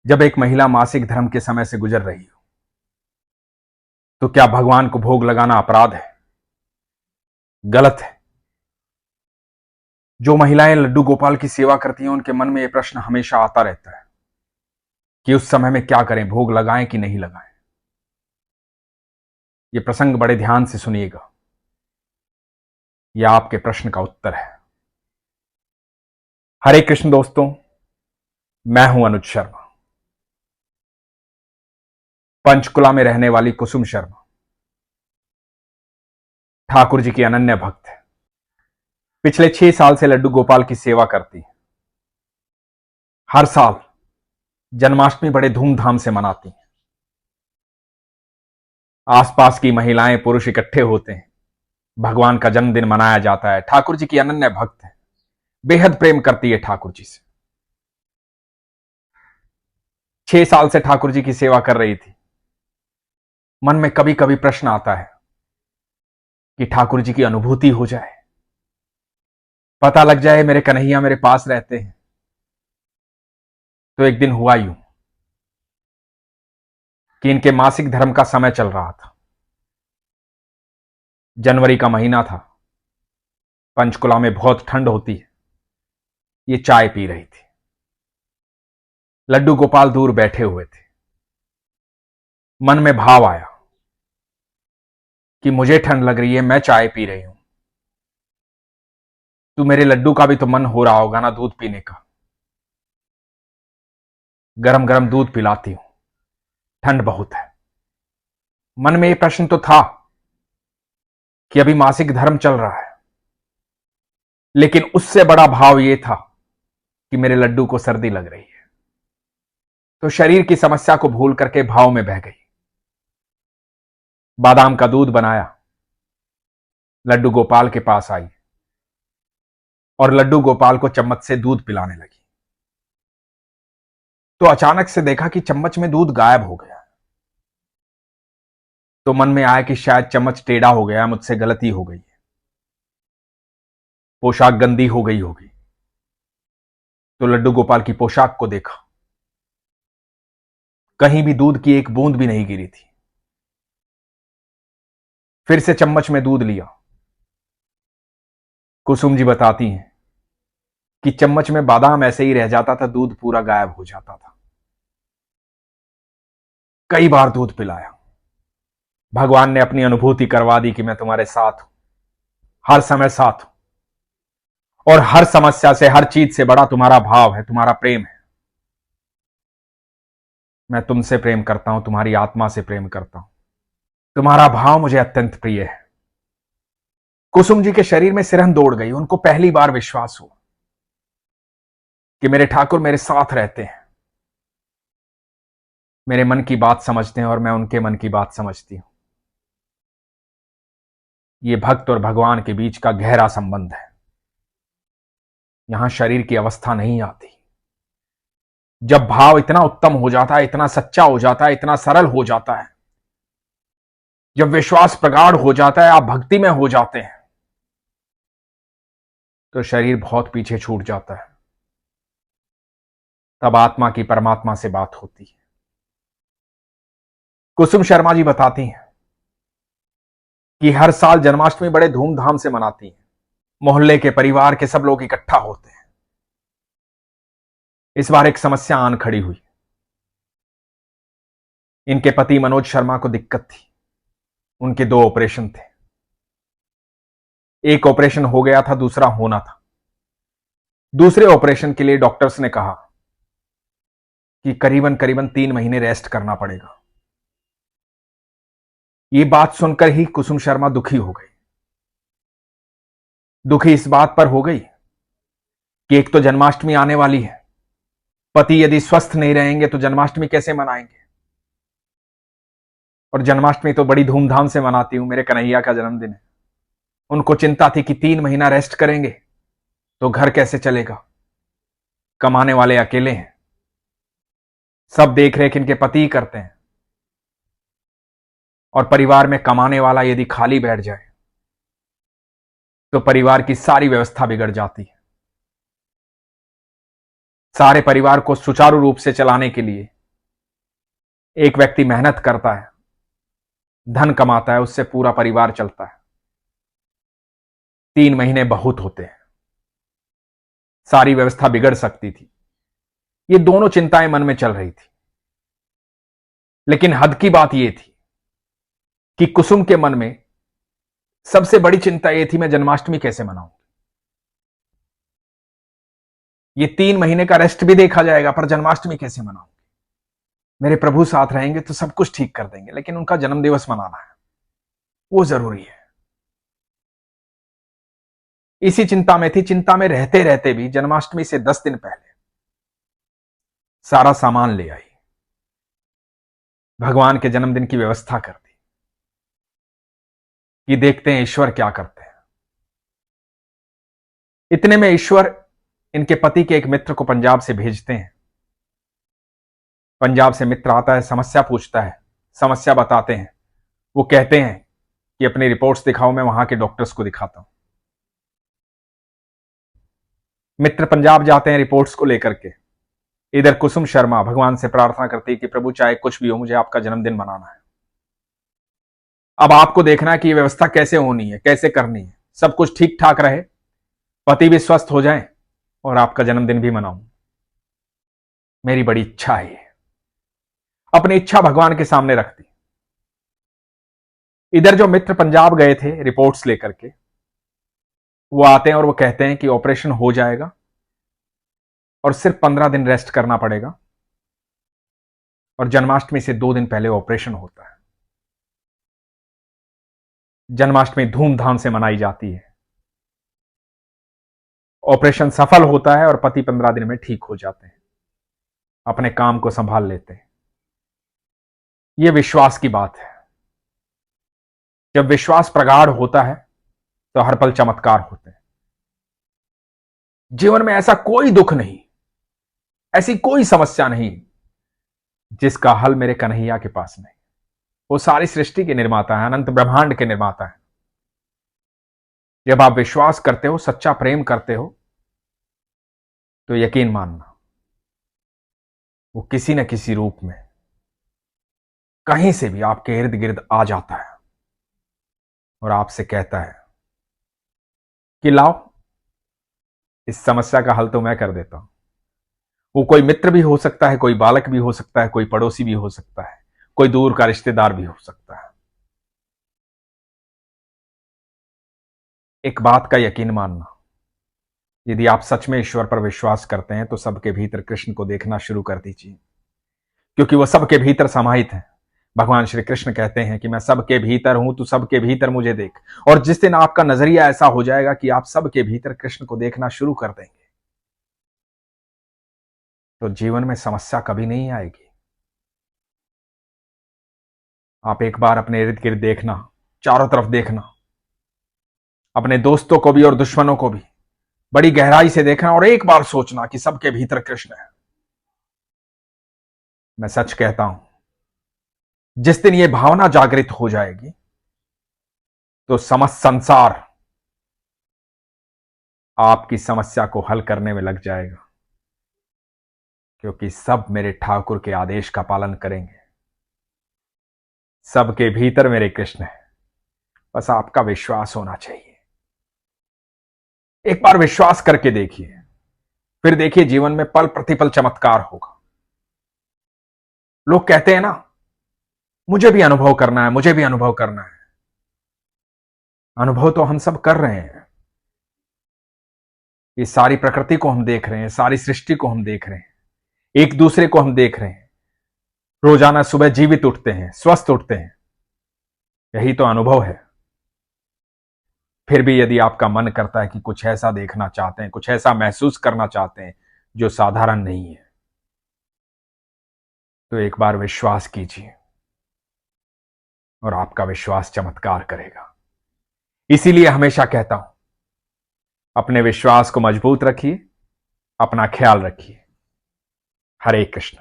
जब एक महिला मासिक धर्म के समय से गुजर रही हो तो क्या भगवान को भोग लगाना अपराध है? गलत है। जो महिलाएं लड्डू गोपाल की सेवा करती हैं उनके मन में यह प्रश्न हमेशा आता रहता है कि उस समय में क्या करें, भोग लगाएं कि नहीं लगाएं। यह प्रसंग बड़े ध्यान से सुनिएगा, यह आपके प्रश्न का उत्तर है। हरे कृष्ण दोस्तों, मैं हूं अनुज शर्मा, पंचकुला में रहने वाली कुसुम शर्मा ठाकुर जी की अनन्य भक्त है। पिछले 6 साल से लड्डू गोपाल की सेवा करती है। हर साल जन्माष्टमी बड़े धूमधाम से मनाती हैं। आसपास की महिलाएं पुरुष इकट्ठे होते हैं, भगवान का जन्मदिन मनाया जाता है। ठाकुर जी की अनन्य भक्त है, बेहद प्रेम करती है ठाकुर जी से। 6 साल से ठाकुर जी की सेवा कर रही थी। मन में कभी कभी प्रश्न आता है कि ठाकुर जी की अनुभूति हो जाए, पता लग जाए मेरे कन्हैया मेरे पास रहते हैं। तो एक दिन हुआ यूं कि इनके मासिक धर्म का समय चल रहा था। जनवरी का महीना था, पंचकुला में बहुत ठंड होती है। ये चाय पी रही थी। लड्डू गोपाल दूर बैठे हुए थे। मन में भाव आया कि मुझे ठंड लग रही है, मैं चाय पी रही हूं, तू मेरे लड्डू का भी तो मन हो रहा होगा ना दूध पीने का। गरम गरम दूध पिलाती हूं, ठंड बहुत है। मन में यह प्रश्न तो था कि अभी मासिक धर्म चल रहा है, लेकिन उससे बड़ा भाव यह था कि मेरे लड्डू को सर्दी लग रही है। तो शरीर की समस्या को भूल करके भाव में बह गई। बादाम का दूध बनाया, लड्डू गोपाल के पास आई और लड्डू गोपाल को चम्मच से दूध पिलाने लगी। तो अचानक से देखा कि चम्मच में दूध गायब हो गया। तो मन में आया कि शायद चम्मच टेढ़ा हो गया, मुझसे गलती हो गई है, पोशाक गंदी हो गई होगी। तो लड्डू गोपाल की पोशाक को देखा, कहीं भी दूध की एक बूंद भी नहीं गिरी थी। फिर से चम्मच में दूध लिया। कुसुम जी बताती हैं कि चम्मच में बादाम ऐसे ही रह जाता था, दूध पूरा गायब हो जाता था। कई बार दूध पिलाया। भगवान ने अपनी अनुभूति करवा दी कि मैं तुम्हारे साथ हूं, हर समय साथ हूं, और हर समस्या से, हर चीज से बड़ा तुम्हारा भाव है, तुम्हारा प्रेम है। मैं तुमसे प्रेम करता हूं, तुम्हारी आत्मा से प्रेम करता हूं, तुम्हारा भाव मुझे अत्यंत प्रिय है। कुसुम जी के शरीर में सिरहन दौड़ गई। उनको पहली बार विश्वास हुआ कि मेरे ठाकुर मेरे साथ रहते हैं, मेरे मन की बात समझते हैं और मैं उनके मन की बात समझती हूं। यह भक्त और भगवान के बीच का गहरा संबंध है। यहां शरीर की अवस्था नहीं आती। जब भाव इतना उत्तम हो जाता है, इतना सच्चा हो जाता है, इतना सरल हो जाता है, जब विश्वास प्रगाढ़ हो जाता है, आप भक्ति में हो जाते हैं, तो शरीर बहुत पीछे छूट जाता है। तब आत्मा की परमात्मा से बात होती है। कुसुम शर्मा जी बताती हैं कि हर साल जन्माष्टमी बड़े धूमधाम से मनाती हैं। मोहल्ले के, परिवार के सब लोग इकट्ठा होते हैं। इस बार एक समस्या आन खड़ी हुई। इनके पति मनोज शर्मा को दिक्कत थी। उनके 2 ऑपरेशन थे। एक ऑपरेशन हो गया था, दूसरा होना था। दूसरे ऑपरेशन के लिए डॉक्टर्स ने कहा कि करीबन करीबन 3 महीने रेस्ट करना पड़ेगा। यह बात सुनकर ही कुसुम शर्मा दुखी हो गई। दुखी इस बात पर हो गई कि एक तो जन्माष्टमी आने वाली है, पति यदि स्वस्थ नहीं रहेंगे तो जन्माष्टमी कैसे मनाएंगे। और जन्माष्टमी तो बड़ी धूमधाम से मनाती हूं, मेरे कन्हैया का जन्मदिन है। उनको चिंता थी कि 3 महीना रेस्ट करेंगे तो घर कैसे चलेगा। कमाने वाले अकेले हैं, सब देख रेख इनके पति ही करते हैं, और परिवार में कमाने वाला यदि खाली बैठ जाए तो परिवार की सारी व्यवस्था बिगड़ जाती है। सारे परिवार को सुचारू रूप से चलाने के लिए एक व्यक्ति मेहनत करता है, धन कमाता है, उससे पूरा परिवार चलता है। 3 महीने बहुत होते हैं, सारी व्यवस्था बिगड़ सकती थी। ये दोनों चिंताएं मन में चल रही थी, लेकिन हद की बात यह थी कि कुसुम के मन में सबसे बड़ी चिंता यह थी, मैं जन्माष्टमी कैसे मनाऊंगी। ये 3 महीने का रेस्ट भी देखा जाएगा, पर जन्माष्टमी कैसे मनाऊंगी। मेरे प्रभु साथ रहेंगे तो सब कुछ ठीक कर देंगे, लेकिन उनका जन्मदिवस मनाना है, वो जरूरी है। इसी चिंता में थी। चिंता में रहते रहते भी जन्माष्टमी से 10 दिन पहले सारा सामान ले आई, भगवान के जन्मदिन की व्यवस्था कर दी कि देखते हैं ईश्वर क्या करते हैं। इतने में ईश्वर इनके पति के एक मित्र को पंजाब से भेजते हैं। पंजाब से मित्र आता है, समस्या पूछता है, समस्या बताते हैं। वो कहते हैं कि अपनी रिपोर्ट्स दिखाओ, मैं वहां के डॉक्टर्स को दिखाता हूं। मित्र पंजाब जाते हैं रिपोर्ट्स को लेकर के। इधर कुसुम शर्मा भगवान से प्रार्थना करती है कि प्रभु चाहे कुछ भी हो, मुझे आपका जन्मदिन मनाना है। अब आपको देखना है कि यह व्यवस्था कैसे होनी है, कैसे करनी है, सब कुछ ठीक ठाक रहे, पति भी स्वस्थ हो जाए और आपका जन्मदिन भी मनाऊं। मेरी बड़ी इच्छा है। अपनी इच्छा भगवान के सामने रख दी। इधर जो मित्र पंजाब गए थे रिपोर्ट्स लेकर के, वो आते हैं और वो कहते हैं कि ऑपरेशन हो जाएगा और सिर्फ 15 दिन रेस्ट करना पड़ेगा, और जन्माष्टमी से 2 दिन पहले ऑपरेशन होता है। जन्माष्टमी धूमधाम से मनाई जाती है। ऑपरेशन सफल होता है और पति 15 दिन में ठीक हो जाते हैं, अपने काम को संभाल लेते हैं। यह विश्वास की बात है। जब विश्वास प्रगाढ़ होता है तो हर पल चमत्कार होते हैं। जीवन में ऐसा कोई दुख नहीं, ऐसी कोई समस्या नहीं जिसका हल मेरे कन्हैया के पास नहीं। वो सारी सृष्टि के निर्माता है, अनंत ब्रह्मांड के निर्माता है। जब आप विश्वास करते हो, सच्चा प्रेम करते हो, तो यकीन मानना वो किसी न किसी रूप में कहीं से भी आपके इर्द गिर्द आ जाता है और आपसे कहता है कि लाओ, इस समस्या का हल तो मैं कर देता हूं। वो कोई मित्र भी हो सकता है, कोई बालक भी हो सकता है, कोई पड़ोसी भी हो सकता है, कोई दूर का रिश्तेदार भी हो सकता है। एक बात का यकीन मानना, यदि आप सच में ईश्वर पर विश्वास करते हैं तो सबके भीतर कृष्ण को देखना शुरू कर दीजिए, क्योंकि वह सबके भीतर समाहित है। भगवान श्री कृष्ण कहते हैं कि मैं सबके भीतर हूं, तू सबके भीतर मुझे देख। और जिस दिन आपका नजरिया ऐसा हो जाएगा कि आप सबके भीतर कृष्ण को देखना शुरू कर देंगे, तो जीवन में समस्या कभी नहीं आएगी। आप एक बार अपने इर्द गिर्द देखना, चारों तरफ देखना, अपने दोस्तों को भी और दुश्मनों को भी बड़ी गहराई से देखना और एक बार सोचना कि सबके भीतर कृष्ण है। मैं सच कहता हूं, जिस दिन यह भावना जागृत हो जाएगी तो समस्त संसार आपकी समस्या को हल करने में लग जाएगा, क्योंकि सब मेरे ठाकुर के आदेश का पालन करेंगे। सबके भीतर मेरे कृष्ण है, बस आपका विश्वास होना चाहिए। एक बार विश्वास करके देखिए, फिर देखिए जीवन में पल प्रतिपल चमत्कार होगा। लोग कहते हैं ना, मुझे भी अनुभव करना है, मुझे भी अनुभव करना है। अनुभव तो हम सब कर रहे हैं। ये सारी प्रकृति को हम देख रहे हैं, सारी सृष्टि को हम देख रहे हैं, एक दूसरे को हम देख रहे हैं। रोजाना सुबह जीवित उठते हैं, स्वस्थ उठते हैं, यही तो अनुभव है। फिर भी यदि आपका मन करता है कि कुछ ऐसा देखना चाहते हैं, कुछ ऐसा महसूस करना चाहते हैं जो साधारण नहीं है, तो एक बार विश्वास कीजिए और आपका विश्वास चमत्कार करेगा। इसीलिए हमेशा कहता हूं, अपने विश्वास को मजबूत रखिए, अपना ख्याल रखिए। हरे कृष्ण।